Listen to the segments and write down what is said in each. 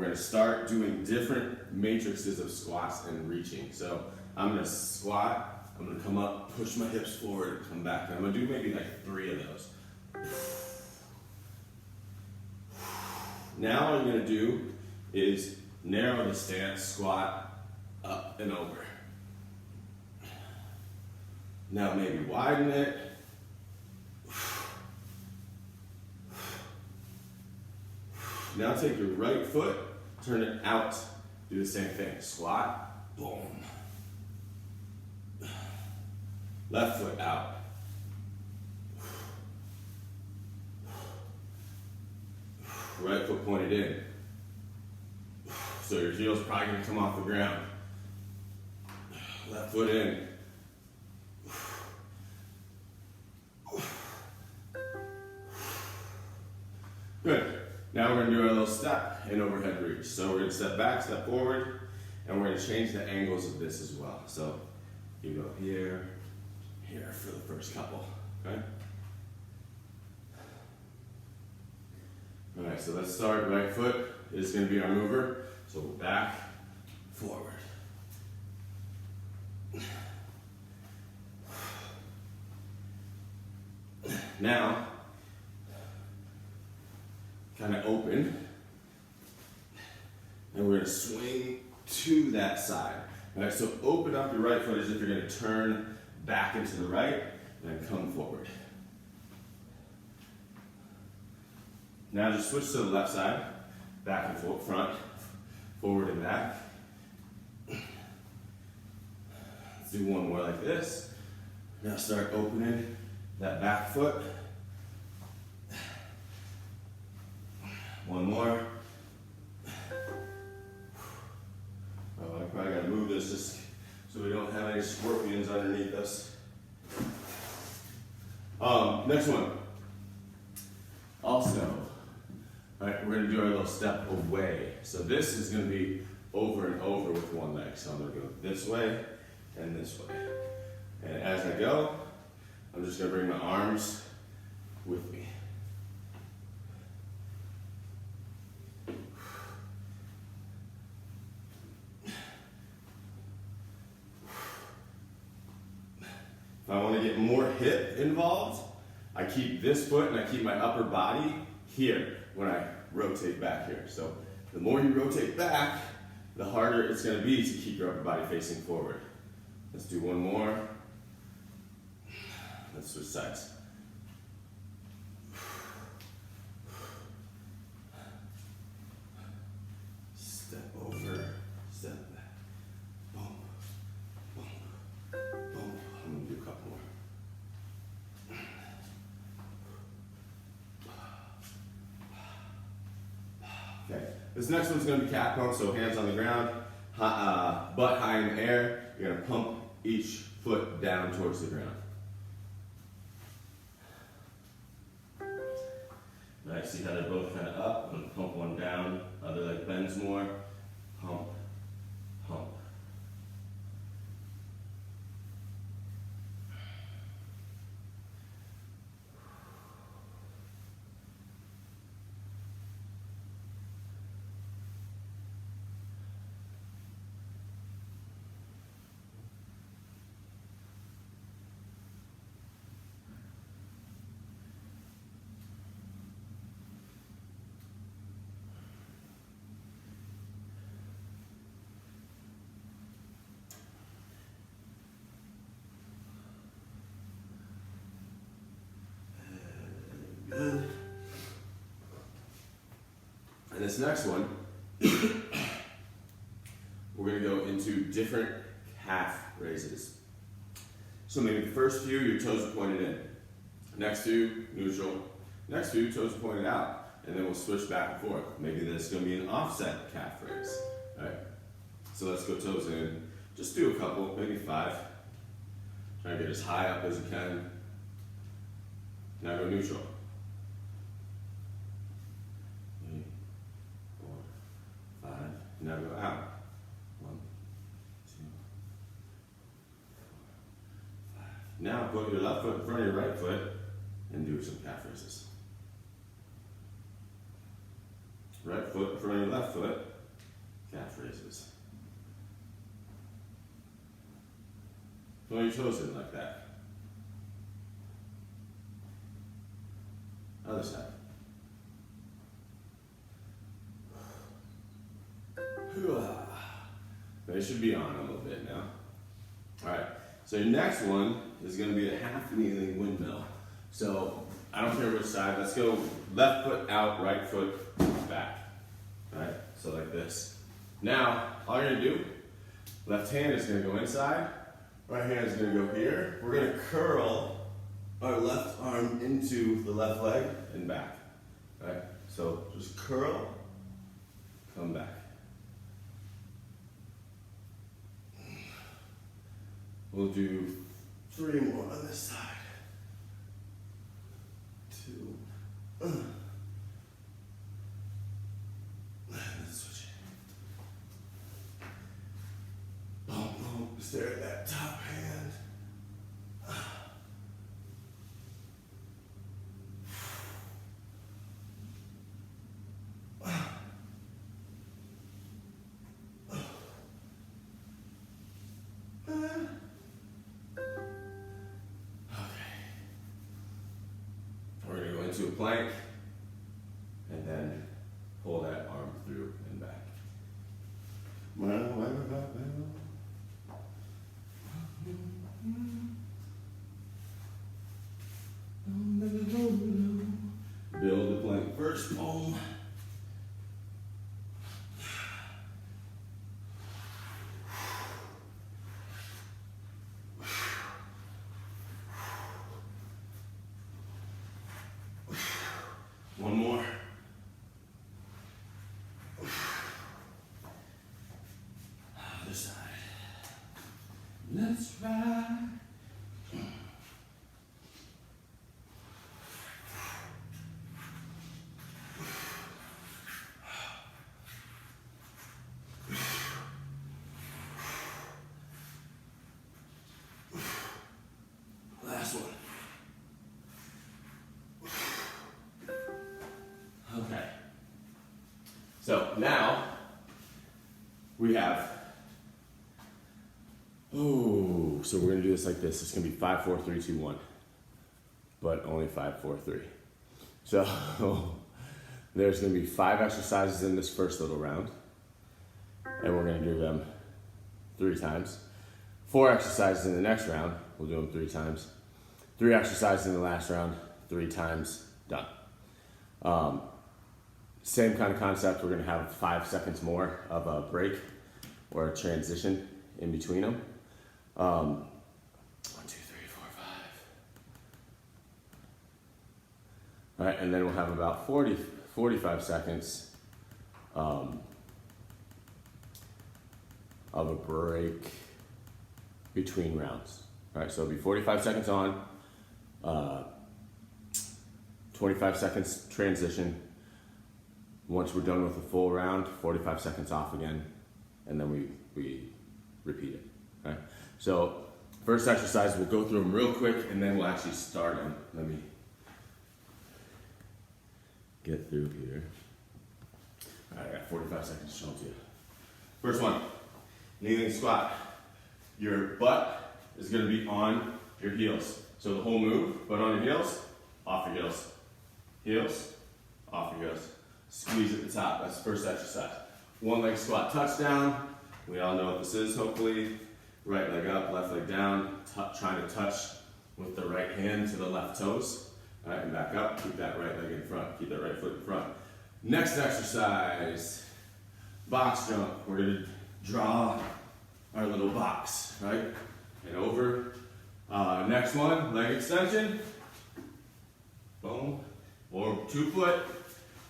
we're gonna start doing different matrices of squats and reaching. So I'm gonna squat, I'm gonna come up, push my hips forward, come back. And I'm gonna do maybe like 3 of those. Now what I'm gonna do is narrow the stance, squat, up and over. Now maybe widen it. Now take your right foot, turn it out. Do the same thing. Squat, boom. Left foot out. Right foot pointed in. So your heel's probably gonna come off the ground. Left foot in. Good. Now we're gonna do our little step and overhead reach. So we're gonna step back, step forward, and we're gonna change the angles of this as well. So you go here, here for the first couple, okay? All right, so let's start. Right foot is gonna be our mover. So back, forward. Now, kind of open, and we're gonna swing to that side. All right, so open up your right foot as if you're gonna turn back into the right, and come forward. Now just switch to the left side, back and forth, front, forward and back. Let's do one more like this. Now start opening that back foot. One more. Oh, I probably gotta move this just so we don't have any scorpions underneath us. Next one. Also, all right, we're gonna do our little step away. So this is gonna be over and over with one leg. So I'm gonna go this way and this way. And as I go, I'm just gonna bring my arms with me. If I want to get more hip involved, I keep this foot and I keep my upper body here when I rotate back here. So the more you rotate back, the harder it's going to be to keep your upper body facing forward. Let's do one more. Let's switch sides. Step over, step back. Boom, boom, boom. I'm going to do a couple more. Okay, this next one's going to be cat pump, so hands on the ground, butt high in the air. You're going to pump each foot down towards the ground. Nice, see how they're both kind of up? I'm going to pump one down, other leg bends more, pump, pump. Good. And this next one, we're going to go into different calf raises. So maybe the first few, your toes are pointed in. Next few, neutral. Next few, toes are pointed out. And then we'll switch back and forth. Maybe this is going to be an offset calf raise. All right. So let's go toes in. Just do a couple, maybe 5. Try to get as high up as you can. Now go neutral. 3, 4, 5. Now go out. 1, 2, 4, 5. Now put your left foot in front of your right foot and do some calf raises. Right right foot in front of your left foot, calf raises. Throw your toes in like that. Other side. They should be on a little bit now. Alright, so your next one is going to be a half kneeling windmill. So, I don't care which side, let's go left foot out, right foot back. Alright, so like this. Now, all you're going to do, left hand is going to go inside, right hand is going to go here. We're going to curl our left arm into the left leg and back. Alright, so just curl, come back. We'll do 3 more on this side. 2. Let's switch it. Bump, bump, stare at that top hand. Into a plank, and then pull that arm through and back. Build the plank first, boom. One more. Other side. Let's ride. Last one. Okay. So now we have, so we're gonna do this like this. It's gonna be 5, 4, 3, 2, 1, but only 5, 4, 3. So there's gonna be 5 exercises in this first little round, and we're gonna do them 3 times. 4 exercises in the next round, we'll do them 3 times. 3 exercises in the last round, 3 times, done. Same kind of concept, we're gonna have 5 seconds more of a break or a transition in between them. 1, 2, 3, 4, 5. All right, and then we'll have about 45 seconds of a break between rounds. All right, so it'll be 45 seconds on, 25 seconds transition. Once we're done with the full round, 45 seconds off again, and then we repeat it. Okay? So first exercise, we'll go through them real quick, and then we'll actually start them. Let me get through here. All right, I got 45 seconds to show them to you. First one, kneeling squat. Your butt is going to be on your heels. So the whole move, butt on your heels, off your heels. Heels, off your heels. Squeeze at the top, that's the first exercise. 1 leg squat touchdown. We all know what this is, hopefully. Right leg up, left leg down. Trying to touch with the right hand to the left toes. All right, and back up, keep that right leg in front. Keep that right foot in front. Next exercise, box jump. We're gonna draw our little box, right? And over. Next one, leg extension. Boom. Or 2 foot.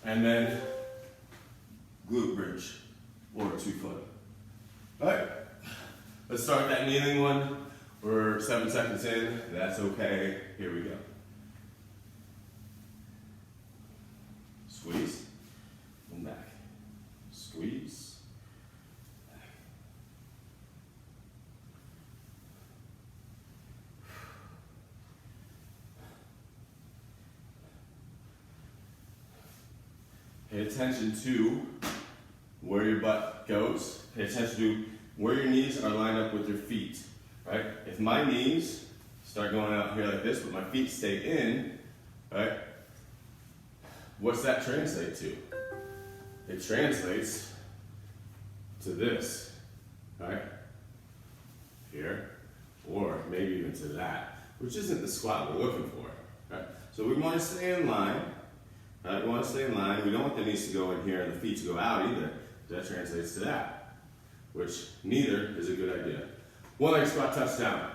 And then glute bridge, or 2 foot. All right, let's start that kneeling one. We're 7 seconds in, that's okay. Here we go. Squeeze, and back. Squeeze. Pay attention to where your butt goes. Pay attention to where your knees are lined up with your feet, right? If my knees start going out here like this, but my feet stay in, right? What's that translate to? It translates to this, right? Here, or maybe even to that, which isn't the squat we're looking for, right? So we want to stay in line, right? We want to stay in line. We don't want the knees to go in here and the feet to go out either. That translates to that, which neither is a good idea. One leg squat touchdown.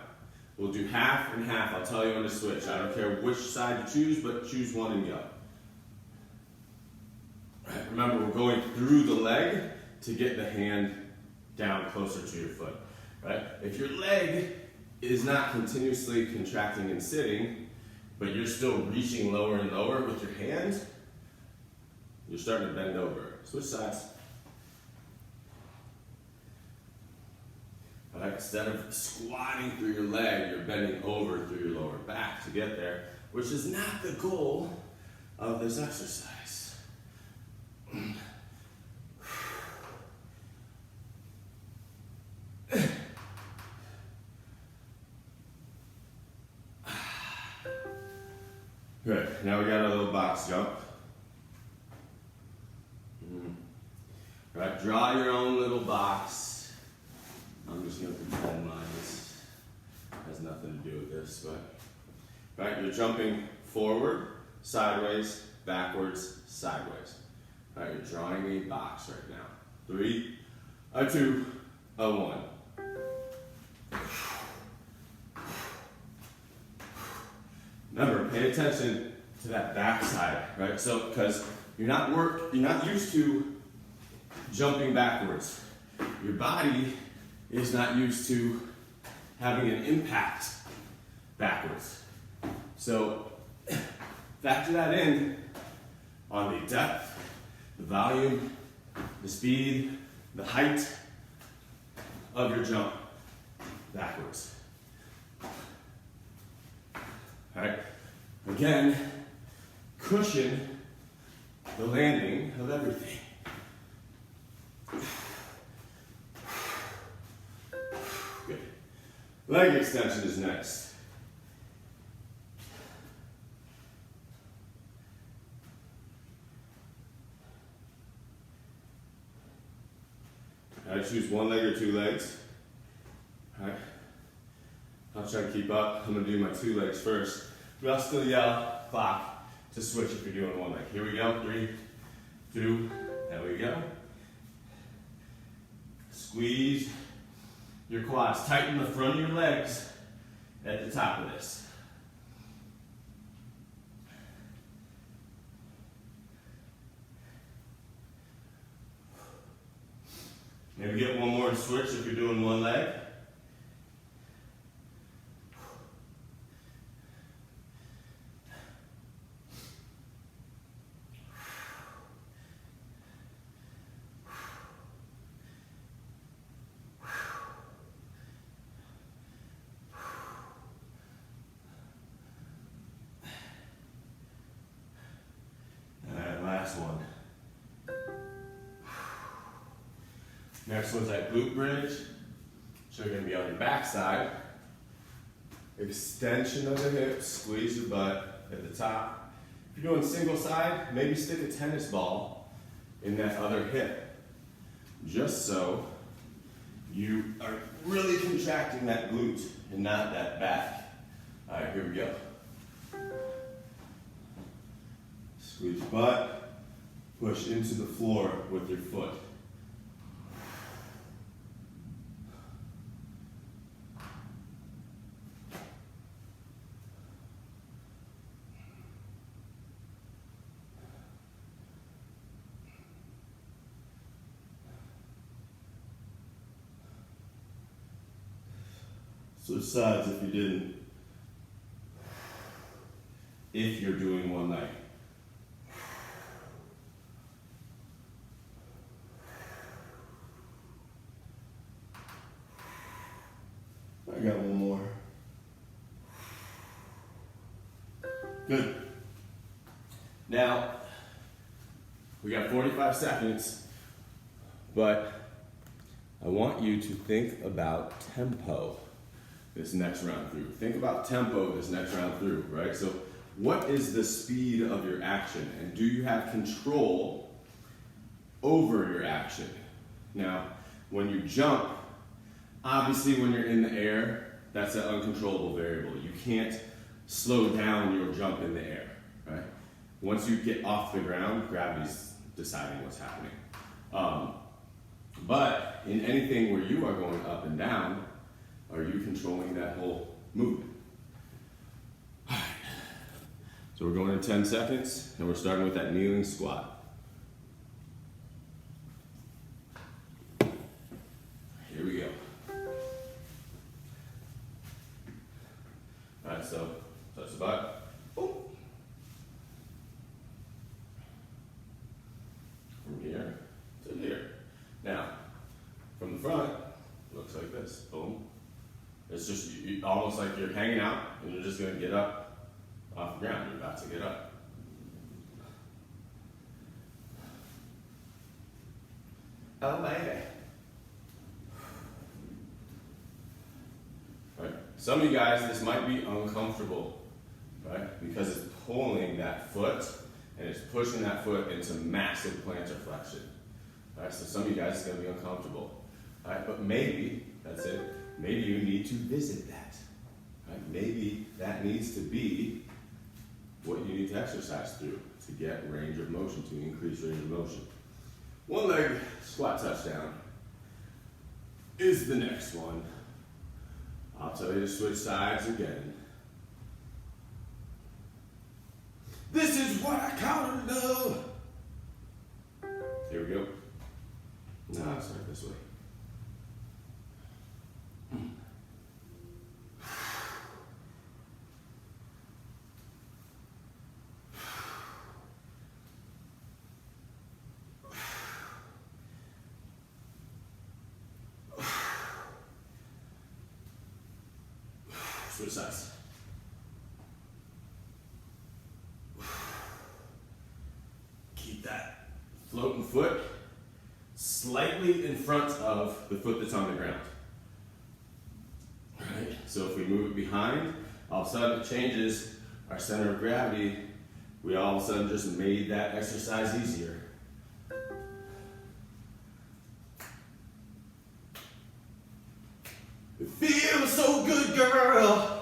We'll do half and half. I'll tell you when to switch. I don't care which side you choose, but choose one and go. Right, remember, we're going through the leg to get the hand down closer to your foot. Right? If your leg is not continuously contracting and sitting, but you're still reaching lower and lower with your hand, you're starting to bend over. Switch sides. Right? Instead of squatting through your leg, you're bending over through your lower back to get there, which is not the goal of this exercise. Good. Now we got our little box jump. Right, draw your own little box. I'm just going to pretend mine has nothing to do with this, but right, you're jumping forward, sideways, backwards, sideways. Right, you're drawing a box right now. 3, a 2, a 1. Remember, pay attention to that back side, right? So, because you're not used to jumping backwards. Your body is not used to having an impact backwards. So, factor that in on the depth, the volume, the speed, the height of your jump backwards. All right, again, cushion the landing of everything. Good. Leg extension is next. All right, choose one leg or two legs. All right. I'll try to keep up. I'm going to do my 2 legs first. But I'll still yell clock to switch if you're doing one leg. Here we go. 3, 2, there we go. Squeeze your quads. Tighten the front of your legs at the top of this. Maybe get one more and switch if you're doing one leg. One. Next one's that glute bridge. So you're going to be on your back side. Extension of the hips, squeeze your butt at the top. If you're doing single side, maybe stick a tennis ball in that other hip. Just so you are really contracting that glute and not that back. All right, here we go. Squeeze your butt. Push into the floor with your foot. Switch sides if you didn't. If you're doing one leg. I got one more. Good. Now, We got 45 seconds, but I want you to think about tempo this next round through. Think about tempo this next round through, right? So what is the speed of your action? And do you have control over your action? Now, when you jump, obviously when you're in the air, that's an uncontrollable variable. You can't slow down your jump in the air, right? Once you get off the ground, gravity's deciding what's happening. But in anything where you are going up and down, are you controlling that whole movement? So we're going in 10 seconds, and we're starting with that kneeling squat. Here we go. All right, so touch the butt. Boom. From here to here. Now, from the front, looks like this. Boom. It's just almost like you're hanging out, and you're just going to get up off the ground. You're about to get up. Oh, baby. Right. Some of you guys, this might be uncomfortable, right? Because it's pulling that foot and it's pushing that foot into massive plantar flexion. Right? So some of you guys, it's going to be uncomfortable. Right? But maybe, that's it, maybe you need to visit that. Right? Maybe that needs to be what you need to exercise through to get range of motion, to increase range of motion. One leg squat touchdown is the next one. I'll tell you to switch sides again. This is what I call love. Here we go. No, I'll start this way. Switch sides. Keep that floating foot slightly in front of the foot that's on the ground. Right? So if we move it behind, all of a sudden it changes our center of gravity. We all of a sudden just made that exercise easier. It feels so good, girl.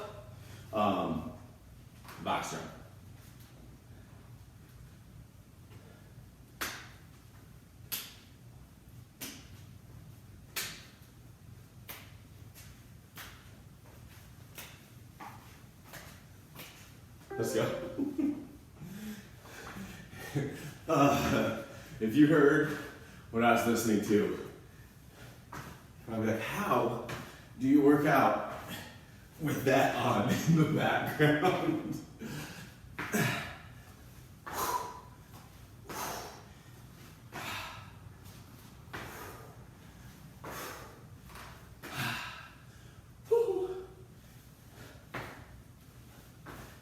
Box jump. Let's go. If you heard what I was listening to, I'd be like, how do you work out with that on in the background?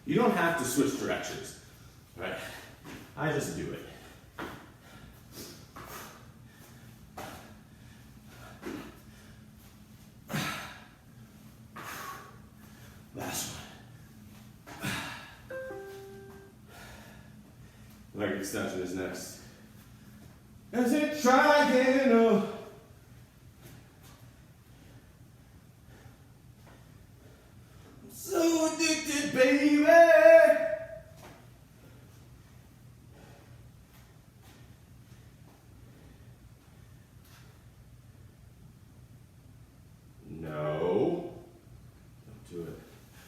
You don't have to switch directions, right? I just do it. Last one. Leg extension is next. Is it triangle? So addicted, baby. No. Don't do it.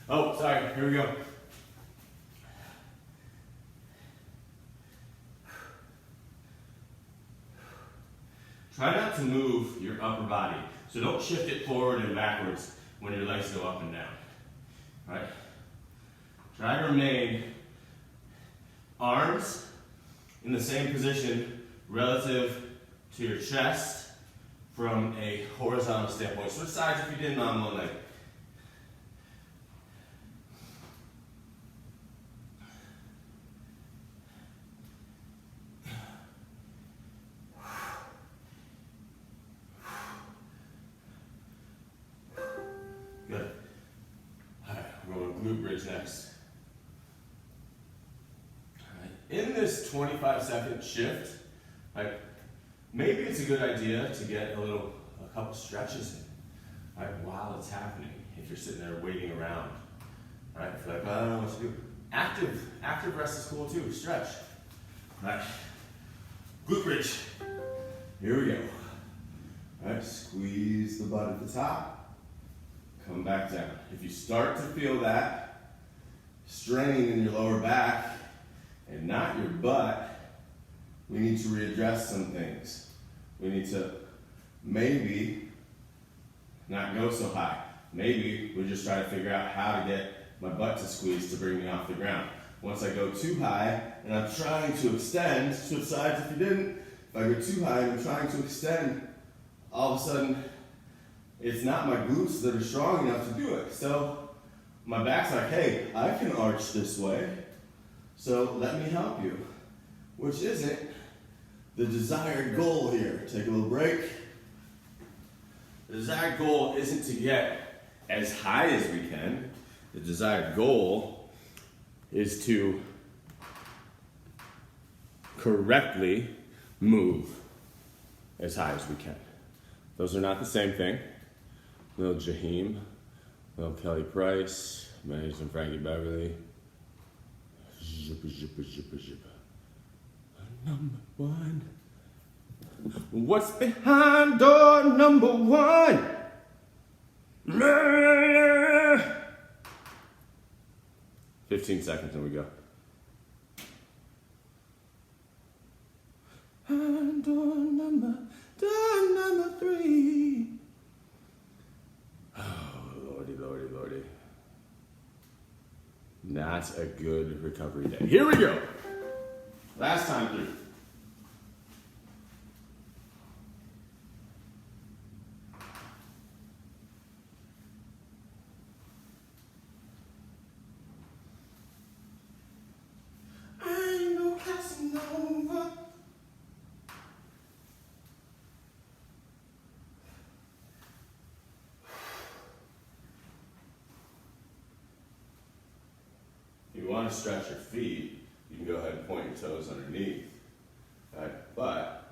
Oh, sorry. Here we go. Try not to move your upper body. So don't shift it forward and backwards when your legs go up and down. All right? Try to remain arms in the same position relative to your chest from a horizontal standpoint. Switch sides if you didn't on one leg. bridge next. All right. In this 25-second shift, right, maybe it's a good idea to get a couple stretches in, right, while it's happening. If you're sitting there waiting around, right, if you're like, I don't know what to do. Active rest is cool too, stretch. All right, glute bridge. Here we go. All right, squeeze the butt at the top, come back down. If you start to feel that strain in your lower back and not your butt, we need to readdress some things. We need to maybe not go so high. Maybe we just try to figure out how to get my butt to squeeze to bring me off the ground. Once I go too high and I'm trying to extend, switch sides if you didn't, if I go too high and I'm trying to extend, all of a sudden it's not my glutes that are strong enough to do it. So my back's like, hey, I can arch this way, so let me help you. Which isn't the desired goal here. Take a little break. The desired goal isn't to get as high as we can. The desired goal is to correctly move as high as we can. Those are not the same thing. Little Jaheim, little Kelly Price, Mason Frankie Beverly. Zippa, zippa, zippa, zippa. Number one. What's behind door number one? 15 seconds and we go. Door number three. Oh, lordy, lordy, lordy. That's a good recovery day. Here we go. Last time through. If you want to stretch your feet, you can go ahead and point your toes underneath. Right? But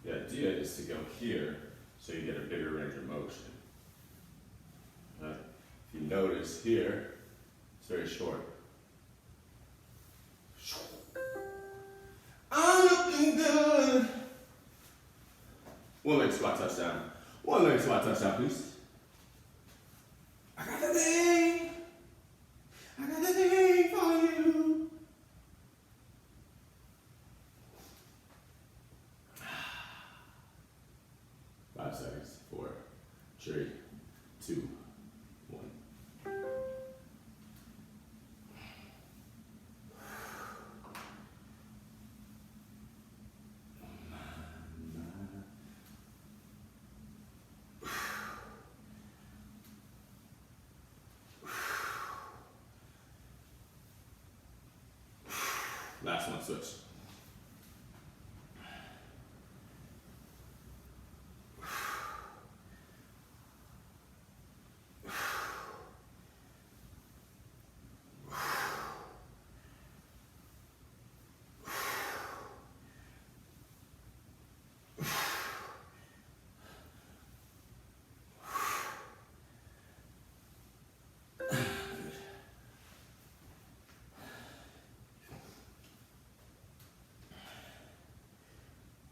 the idea is to go here so you get a bigger range of motion. Right? If you notice here, it's very short. I'm looking good. One leg squat touchdown. One leg squat touchdown, please. I got the thing. I got the thing for you. Five seconds. 4, 3, 2, 1. Last one, switch.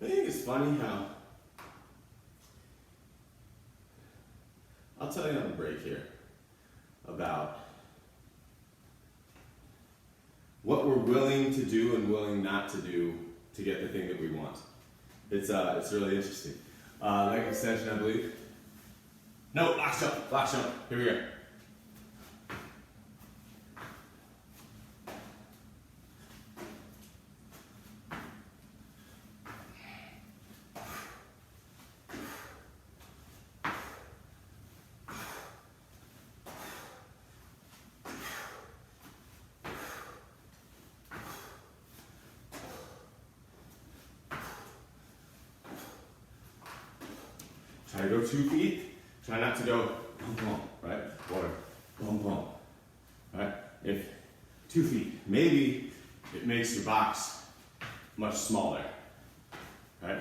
I think it's funny how, I'll tell you on the break here about what we're willing to do and willing not to do to get the thing that we want. It's really interesting. Leg extension, I believe. No, box jump. Here we go. Try to go 2 feet. Try not to go boom, boom, right? Or boom, boom, right? If 2 feet, maybe it makes your box much smaller, right?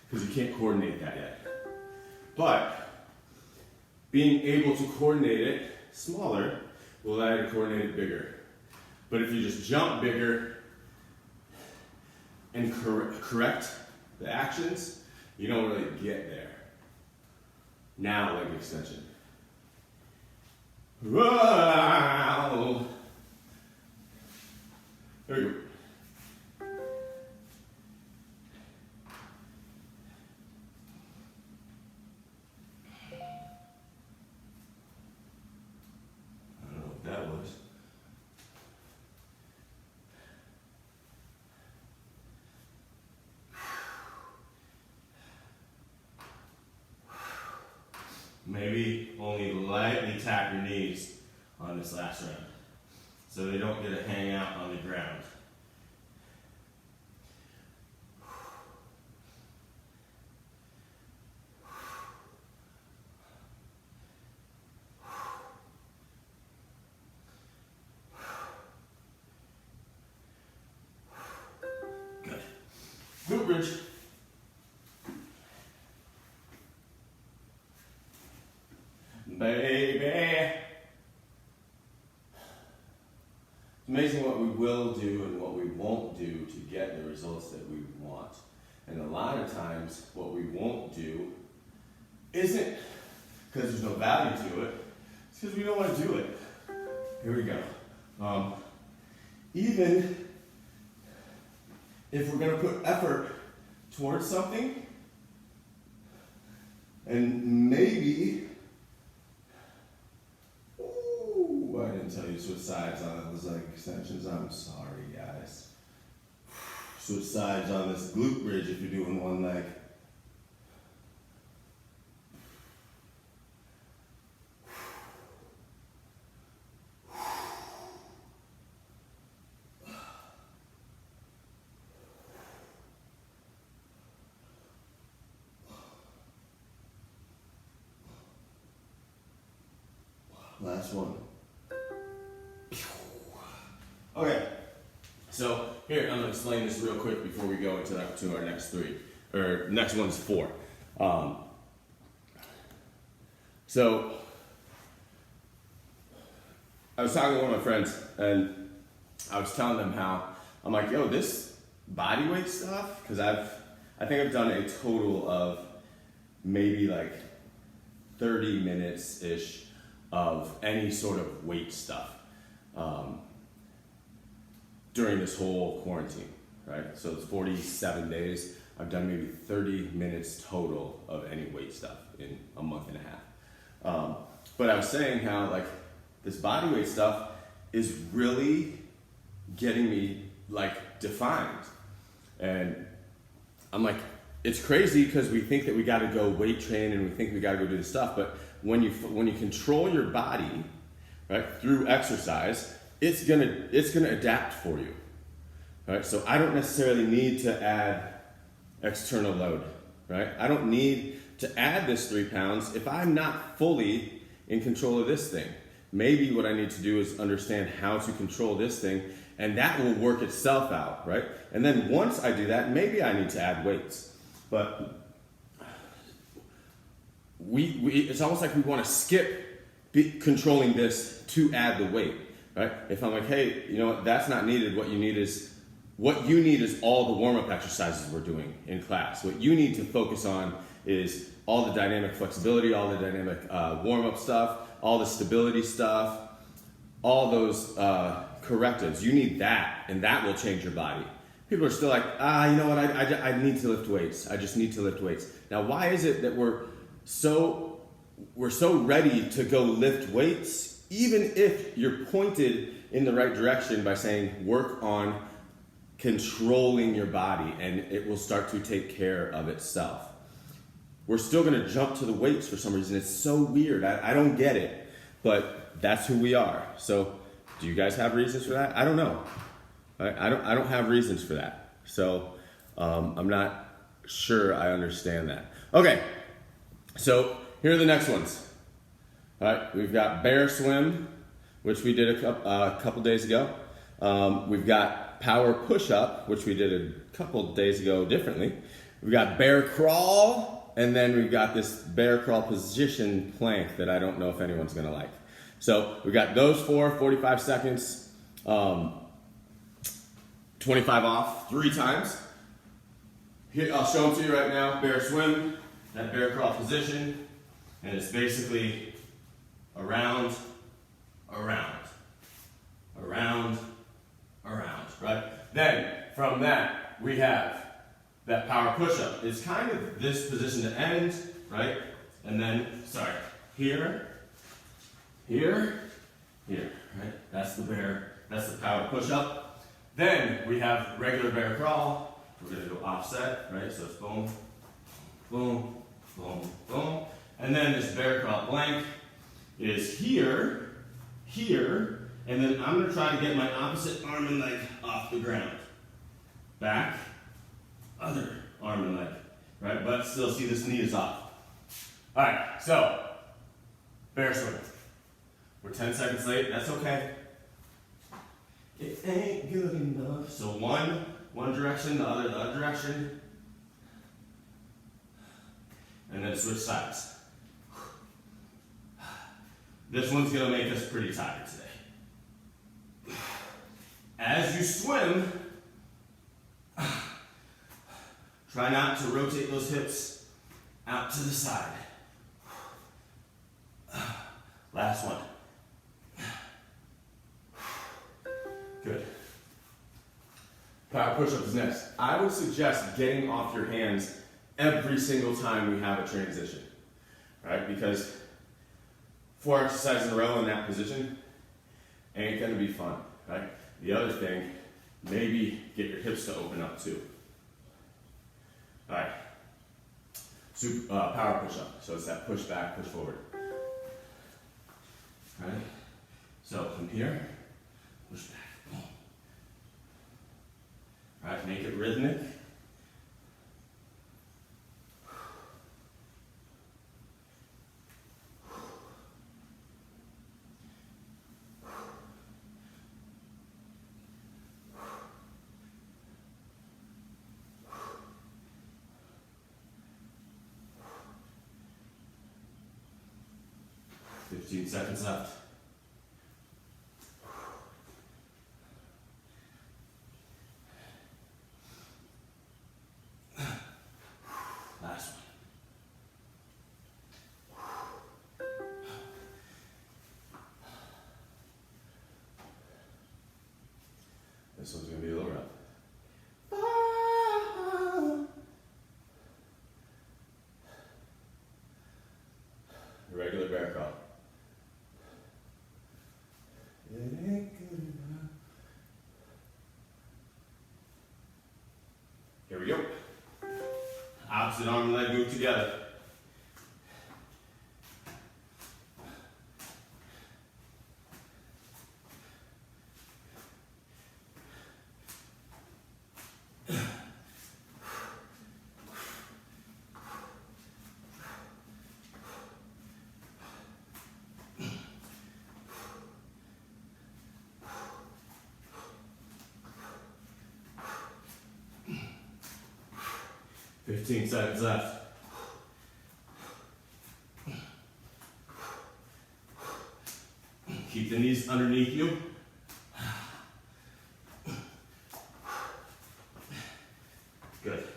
Because you can't coordinate that yet. But being able to coordinate it smaller will allow you to coordinate it bigger. But if you just jump bigger and correct the actions, you don't really get there. Now leg extension. Whoa. There we go. I don't know what that was. Maybe only lightly tap your knees on this last round so they don't get a hang out on the ground. Good. Glute bridge. Baby. It's amazing what we will do and what we won't do to get the results that we want. And a lot of times what we won't do isn't because there's no value to it, it's because we don't want to do it. Here we go. Even if we're going to put effort towards something, and maybe I didn't tell you to switch sides on those leg extensions. I'm sorry, guys. Switch sides on this glute bridge if you're doing one leg. Last one. Okay, so here, I'm going to explain this real quick before we go into our next three, or next one's 4. So, I was talking to one of my friends, and I was telling them how, I'm like, yo, this body weight stuff, because I think I've done a total of maybe like 30 minutes-ish of any sort of weight stuff. During this whole quarantine, right? So it's 47 days. I've done maybe 30 minutes total of any weight stuff in a month and a half. But I was saying how like this body weight stuff is really getting me like defined. And I'm like, it's crazy because we think that we got to go weight train and we think we got to go do this stuff. But when you control your body, right, through exercise, it's gonna adapt for you, right? So I don't necessarily need to add external load, right? I don't need to add this 3 pounds if I'm not fully in control of this thing. Maybe what I need to do is understand how to control this thing, and that will work itself out, right? And then once I do that, maybe I need to add weights. But it's almost like we want to skip controlling this to add the weight. Right? If I'm like, hey, you know what, that's not needed. What you need is all the warm-up exercises we're doing in class. What you need to focus on is all the dynamic flexibility, all the dynamic warm-up stuff, all the stability stuff, all those correctives. You need that, and that will change your body. People are still like, you know what, I need to lift weights. I just need to lift weights. Now, why is it that we're so ready to go lift weights, even if you're pointed in the right direction by saying work on controlling your body and it will start to take care of itself? We're still going to jump to the weights for some reason. It's so weird. I don't get it, but that's who we are. So do you guys have reasons for that? I don't know. I don't have reasons for that. So I'm not sure I understand that. Okay, so here are the next ones. All right, we've got bear swim, which we did a couple days ago. We've got power push-up, which we did a couple days ago differently. We've got bear crawl, and then we've got this bear crawl position plank that I don't know if anyone's gonna like. So we've got those 4, 45 seconds, 25 off 3 times. Here, I'll show them to you right now. Bear swim, that bear crawl position, and it's basically around, around, around, around, right? Then from that, we have that power push-up. It's kind of this position to end, right? And then, sorry, here, here, here, right? That's the power push-up. Then we have regular bear crawl. We're gonna go offset, right? So it's boom, boom, boom, boom. And then this bear crawl plank is here, here, and then I'm gonna try to get my opposite arm and leg off the ground. Back, other arm and leg, right? But still see this knee is off. All right, so bear swim. We're 10 seconds late, that's okay. It ain't good enough. So one direction, the other direction. And then switch sides. This one's gonna make us pretty tired today. As you swim, try not to rotate those hips out to the side. Last one. Good. Power push-up is next. I would suggest getting off your hands every single time we have a transition, right? Because 4 exercises in a row in that position ain't gonna be fun, right? The other thing, maybe get your hips to open up too. All right, power push-up. So it's that push back, push forward. All right, so from here, push back. All right, make it rhythmic. Fifteen seconds left. Last one. This one's going to be a little rough. Regular bear crawl. It ain't good enough. Here we go. Opposite arm and leg move together. Fifteen seconds left. Keep the knees underneath you. Good.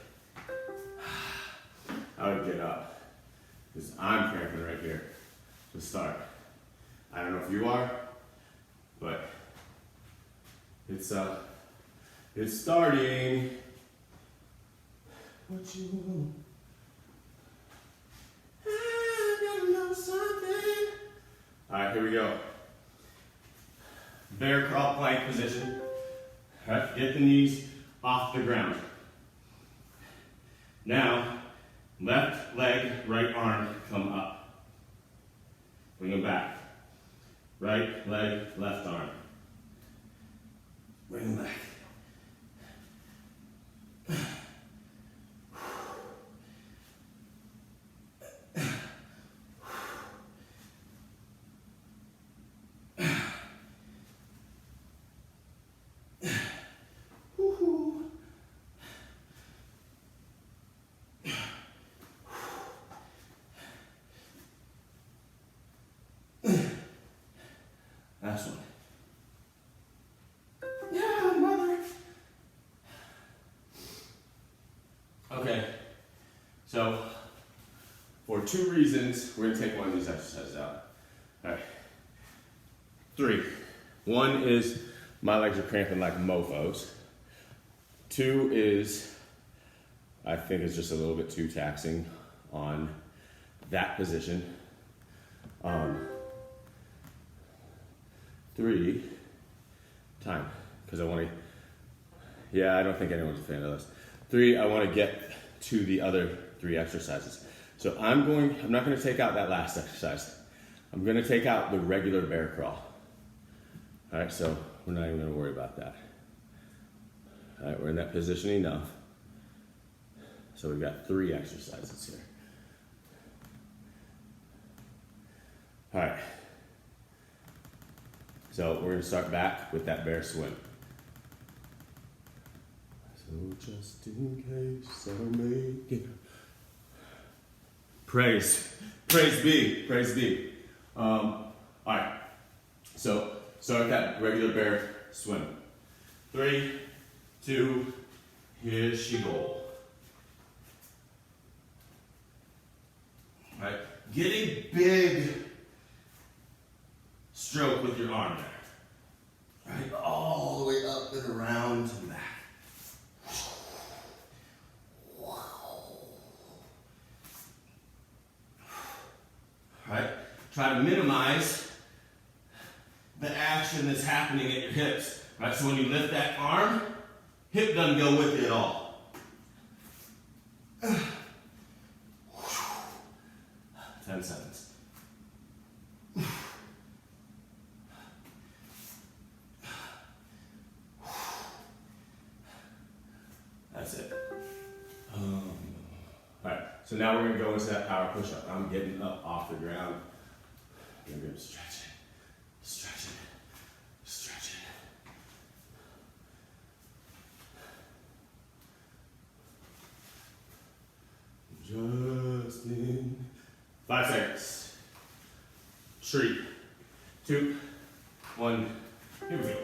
I would get up because I'm cramping right here to start. I don't know if you are, but it's starting. What you want? I gotta know something. All right, here we go. Bear crawl plank position. All right, get the knees off the ground. Now, left leg, right arm, come up. Bring them back. Right leg, left arm. Bring them back. So, for 2 reasons, we're gonna take one of these exercises out. All right. 3. 1 is my legs are cramping like mofos. 2 is I think it's just a little bit too taxing on that position. 3, time, because I want to, yeah, I don't think anyone's a fan of this. 3, I want to get to the other 3 exercises. So I'm not going to take out that last exercise. I'm going to take out the regular bear crawl. All right, so we're not even going to worry about that. All right, we're in that position enough. So we've got 3 exercises here. All right. So we're gonna start back with that bear swim. So just in case I make it. Praise be. All right. So start with that regular bear swim. 3, 2, here she goes. All right. Get a big stroke with your arm there. Right? All the way up and around and back. Right? Try to minimize the action that's happening at your hips. Right? So when you lift that arm, hip doesn't go with it at all. 10 seconds. That's it. Alright, so now we're going to go into that power push-up. I'm getting up off the ground. I'm going to stretch it, stretch it, stretch it. Just in 5 seconds. 3, 2, 1, here we go.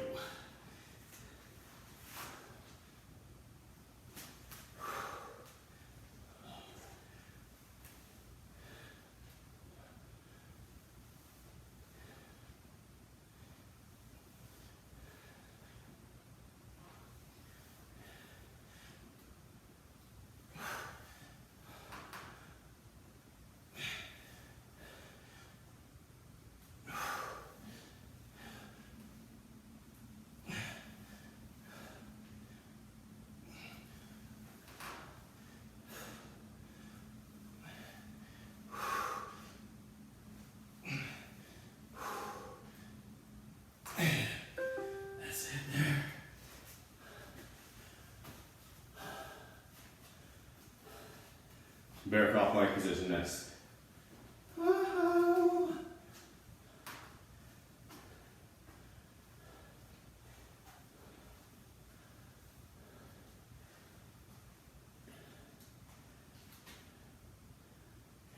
Bear crawl plank position next.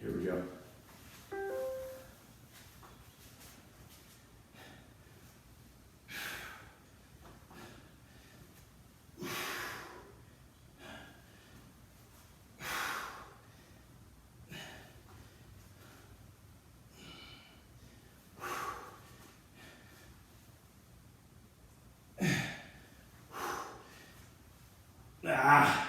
Here we go. Ah.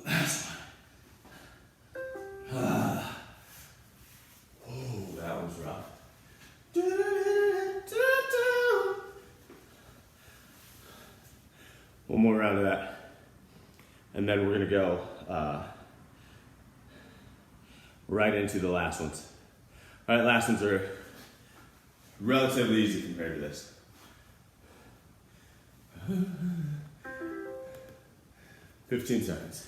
Last one. Oh, that was rough. One more round of that, and then we're gonna go right into the last ones. All right, last ones are relatively easy compared to this. 15 seconds.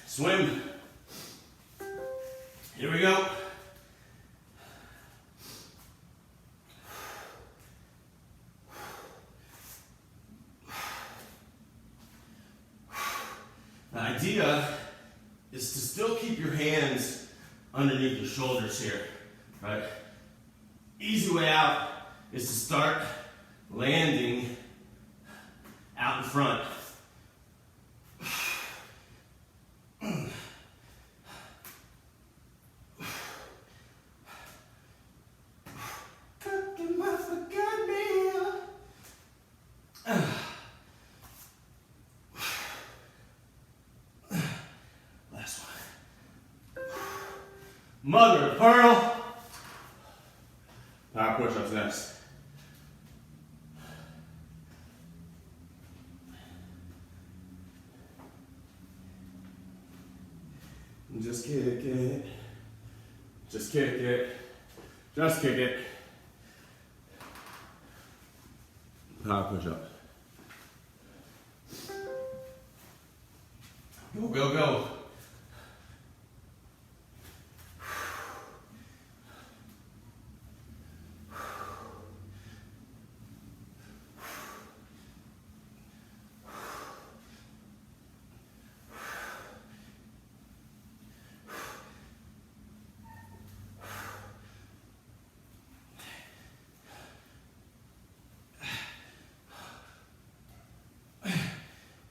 Swim. idea is to still keep your hands underneath your shoulders here, right? Easy way out is to start landing out in front. Cooking my forgot meal. Last one. Mother of pearl. Power push-ups next. Just kick it. Just kick it. Just kick it. Power push-up. Go, go, go.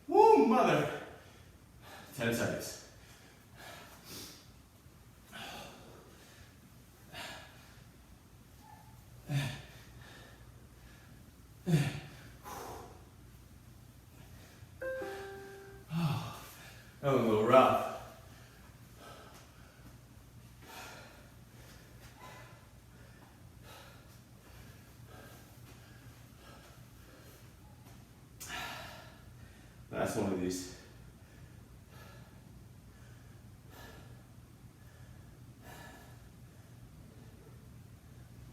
Woo, mother. 10 seconds. That was a little rough. Last one of these.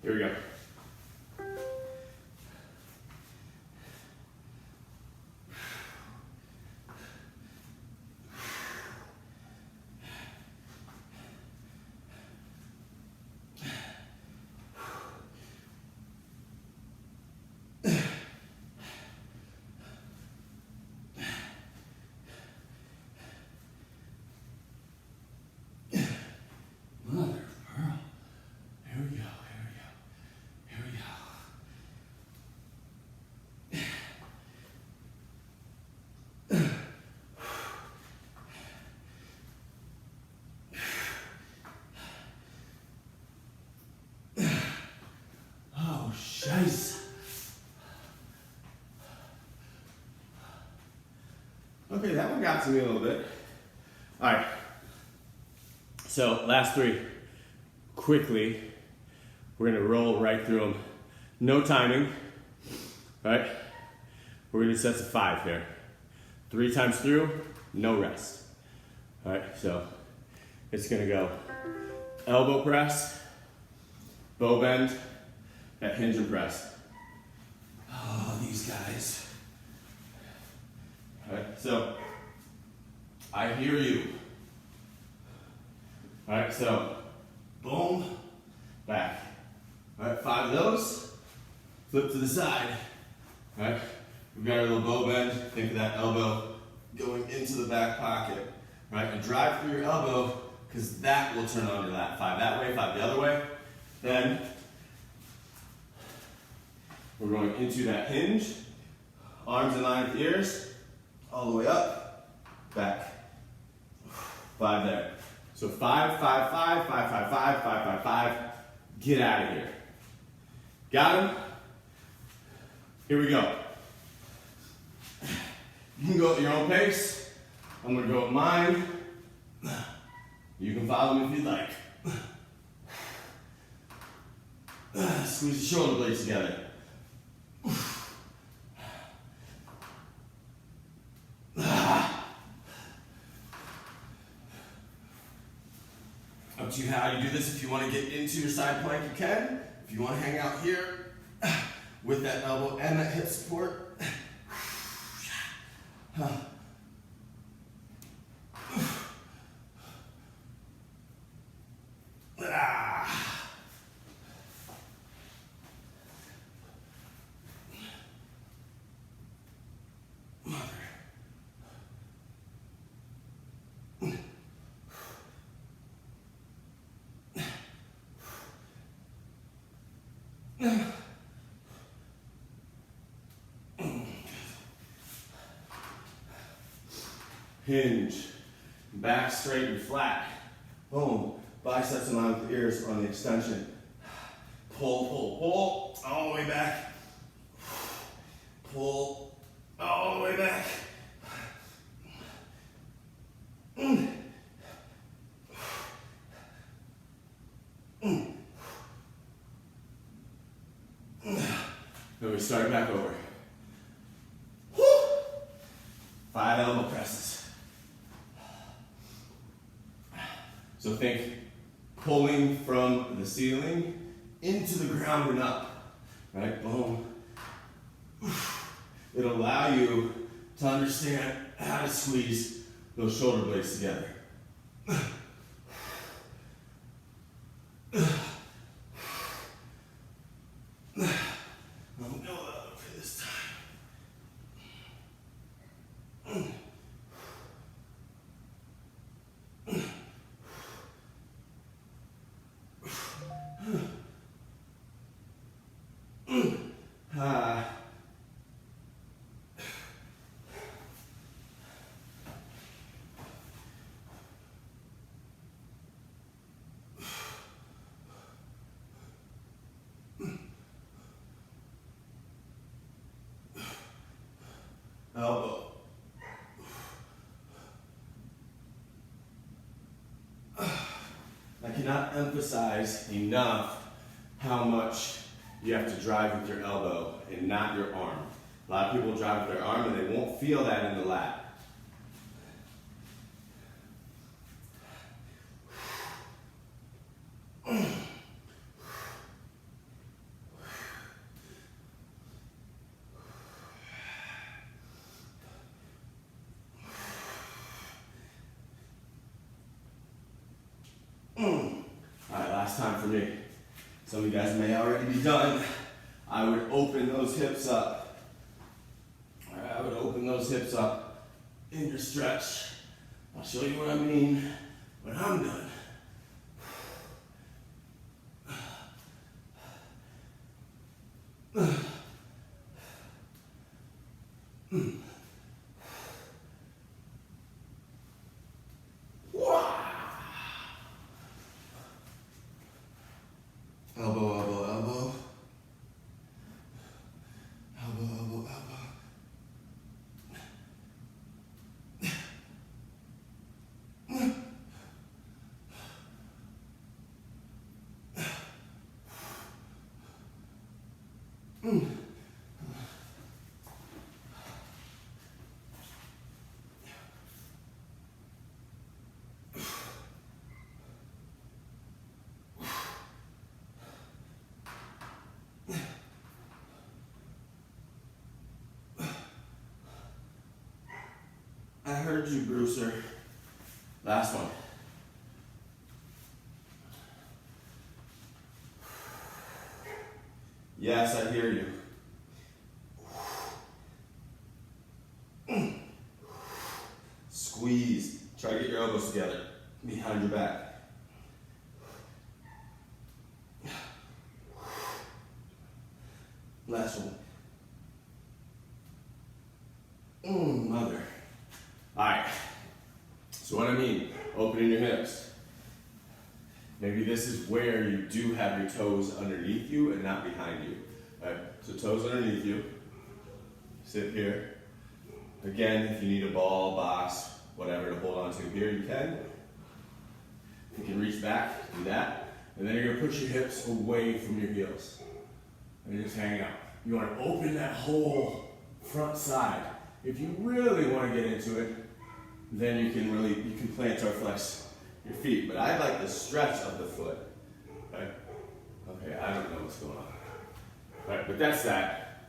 Here we go. Mother of pearl. Here we go, here we go, here we go. Oh, scheiße. Okay, that one got to me a little bit. All right. So last three, quickly, we're gonna roll right through them. No timing, right? We're gonna do sets of 5 here. 3 times through, no rest. All right, so it's gonna go elbow press, bow bend, that hinge and press. Oh, these guys. All right, so I hear you. All right, so boom, back. All right, 5 of those. Flip to the side. All right, we've got our little bow bend. Think of that elbow going into the back pocket. All right, and drive through your elbow because that will turn on your lat. 5 that way, 5 the other way. Then we're going into that hinge. Arms in line with the ears. All the way up, back. 5 there. So 5, 5, 5, 5, 5, 5, 5, 5, 5. Get out of here. Got him? Here we go. You can go at your own pace. I'm gonna go at mine. You can follow me if you'd like. Squeeze the shoulder blades together. Up to you how you do this. If you want to get into your side plank, you can. If you want to hang out here with that elbow and that hip support. Hinge. Back straight and flat. Boom. Biceps in line with the ears on the extension. Pull, pull, pull. All the way back. Pull. All the way back. Then we start back over. 5 elbow presses. So think pulling from the ceiling into the ground and up, right? Boom. It'll allow you to understand how to squeeze those shoulder blades together. Elbow. I cannot emphasize enough how much you have to drive with your elbow and not your arm. A lot of people drive with their arm and they won't feel that in the lat. Alright, last time for me. Some of you guys may already be done. I would open those hips up. Alright, I would open those hips up in your stretch. I'll show you what I mean when I'm done. Elbow, elbow, elbow. Elbow, elbow, elbow. I heard you, Brucer. Last one. Yes, I hear you. Squeeze. Try to get your elbows together behind your back. Last one. Mother. Alright, so what I mean, opening your hips. Maybe this is where you do have your toes underneath you and not behind you. Alright, so toes underneath you. Sit here. Again, if you need a ball, box, whatever to hold on to here, you can. You can reach back, do that. And then you're going to push your hips away from your heels. And you're just hang out. You want to open that whole front side. If you really want to get into it, then you can plantar flex your feet. But I like the stretch of the foot. Okay, I don't know what's going on. All right, but that's that.